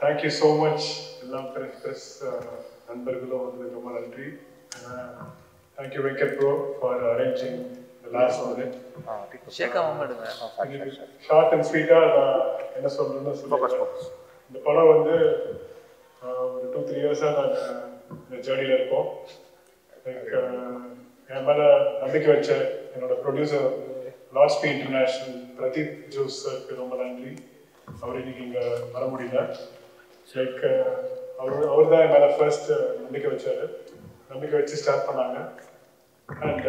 Thank you so much. எல்லாம் press நண்பர்களும் வந்து ரொம்ப நன்றி. Thank you Venkat bro for arranging the last minute. Short and sweet என்ன சொல்றேன்னு சொல்லுங்க. இந்த படம் வந்து ஒரு 2-3 years நான் இந்த ஜர்னில இருக்கோம். என் மேல நம்பிக்கை வச்ச என்னோட ப்ரொடியூசர் லாஸ்பி இன்டர்நேஷனல் பிரதீப் ஜோஸ் சாருக்கு ரொம்ப நன்றி. அவர் இன்னைக்கு இங்கே வர முடியல. லைக் அவர் தான் என் மேலே ஃபர்ஸ்ட் நம்பிக்கை வச்சார். நம்பிக்கை வச்சு ஸ்டார்ட் பண்ணாங்க. அண்ட்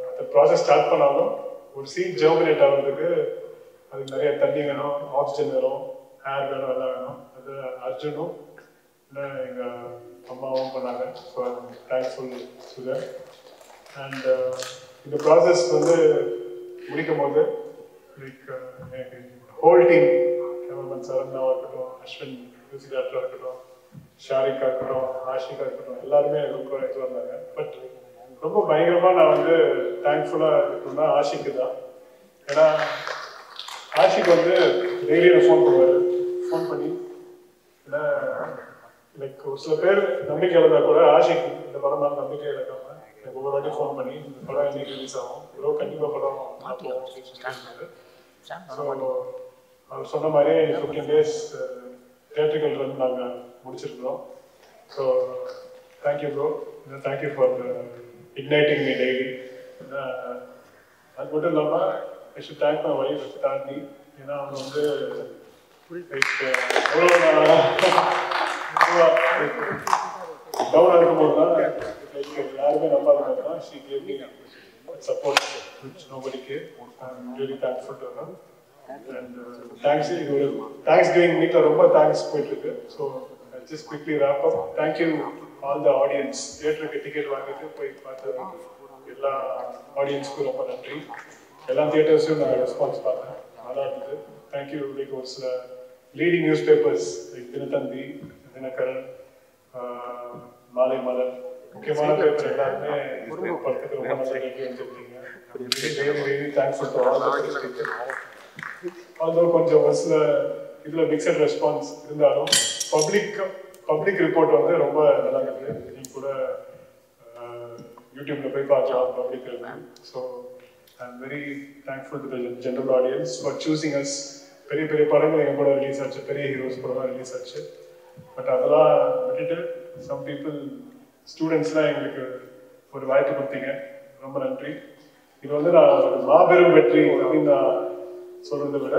அந்த ப்ராசஸ் ஸ்டார்ட் பண்ணாலும் ஒரு சீட் ஜெர்மினேட் ஆகிறதுக்கு அதுக்கு நிறைய தண்ணி வேணும், ஆக்சிஜன் வேணும், ஹேர் வேணும், எல்லாம் வேணும். அது அர்ஜுனும் இல்லை எங்கள் அம்மாவும் பண்ணாங்க. So thankful to that. And இந்த ப்ராசஸ் வந்து முடிக்கும் போது லைக் எனக்கு ஹோல் டீம் கேமராமேன் சரண்யாவாக இருக்கட்டும், அஸ்வின் மியூசிக் டேரக்டராக இருக்கட்டும், ஷாரிக்கா இருக்கட்டும், ஆஷிகா இருக்கட்டும், எல்லாருமே ரொம்ப இதுவாக இருந்தாங்க. பட் ரொம்ப பயங்கரமாக நான் வந்து தேங்க்ஃபுல்லாக இருக்கணும்னா ஆஷிக்கு தான். ஏன்னா ஆஷிக் வந்து டெய்லியும் ஃபோன் பண்ணுவார். ஃபோன் பண்ணி ஏன்னா லைக் ஒரு சில பேர் நம்பிக்கை இழந்தா கூட ஆஷிக் இந்த படம் மேலே நம்பிக்கை இழக்காம எனக்கு ஒவ்வொரு வாட்டி ஃபோன் பண்ணி இந்த படம் இன்னைக்கு ரிலீஸ் ஆகும், இவ்வளோ கண்டிப்பாக படம் பார்ப்போம் அப்படின்னு சொல்லியிருந்தாரு. ஸோ அவர் சொன்ன மாதிரி 15 days தியேட்டரிக்கல் ரன் நாங்கள் முடிச்சிருக்கிறோம். So thank you bro, thank you for igniting me daily. அது மட்டும் இல்லாமல் I should thank my wife தாண்டி. ஏன்னா அவங்க வந்து டவுனாக இருக்கும்போது தான் லைக் யாருமே நம்பாத மாதிரி தான் she gave me support which nobody gave. I am really thankful to her. And thanks. இது ஒரு தேங்க்ஸ் கிவிங் வீக்கில் ரொம்ப தேங்க்ஸ் போயிட்டுருக்கு. So just quickly wrap up. Thank you all the audience. தியேட்டருக்கு டிக்கெட் வாங்கிட்டு போய் பார்த்த எல்லா ஆடியன்ஸுக்கும் ரொம்ப நன்றி. எல்லா தியேட்டர்ஸையும் நான் ரெஸ்பான்ஸ் பார்த்தேன், நல்லா இருந்தது. தேங்க்யூ. லைக் ஒரு சில leading newspapers like Dinathanthi, Dinakaran, Maalai Malar, முக்கியமான பேப்பர் எல்லாருமே படத்துக்கு ரொம்ப நல்ல ரிவ்யூ வச்சுருக்கீங்க. Very thankful to all the speakers. Although கொஞ்சம் ஒரு சில இதில் மிக்சட் ரெஸ்பான்ஸ் இருந்தாலும் பப்ளிக் ரிப்போர்ட் வந்து ரொம்ப நல்லா இருக்குது. நீங்கள் கூட யூடியூப்ல போய் பார்க்கலாம் public review. So I am very thankful to the general audience for choosing us. பெரிய பெரிய படங்கள் எங்கள் கூட ரிலீஸ் ஆச்சு, பெரிய ஹீரோஸ் படம் ரிலீஸ் ஆச்சு. பட் அதெல்லாம் விட்டுட்டு சம் பீப்புள் ஸ்டூடெண்ட்ஸ்லாம் எங்களுக்கு ஒரு வாய்ப்பு கொடுத்தீங்க, ரொம்ப நன்றி. இது வந்து நான் ஒரு மாபெரும் வெற்றி அப்படின்னு நான் சொல்றதை விட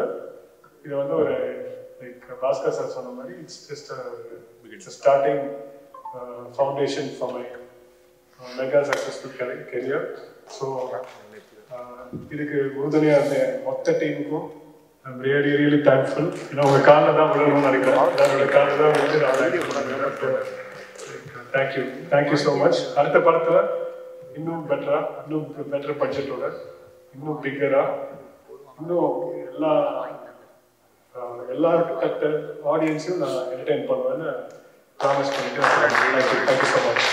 இது வந்து ஒரு லைக் பாஸ்கர் சார் சொன்ன மாதிரி it's just starting foundation for my mega successful career. So இதுக்கு உறுதுணையாக இருந்த மொத்த டீமுக்கும் I'm really thankful. உங்க காலில் தான் விழணும்னு நினைக்கிறேன். என்னோட காலில் தான் வந்து தேங்க்யூ ஸோ மச். அடுத்த படத்தில் இன்னும் பெட்டரா, இன்னும் பெட்டர் பட்ஜெட்டோட, இன்னும் பிக்கரா, இன்னும் எல்லா ஆடியன்ஸையும் நான் என்டர்டெயின் பண்ணுவேன்னு ப்ராமிஸ் பண்ணிட்டு தேங்க்யூ ஸோ மச்.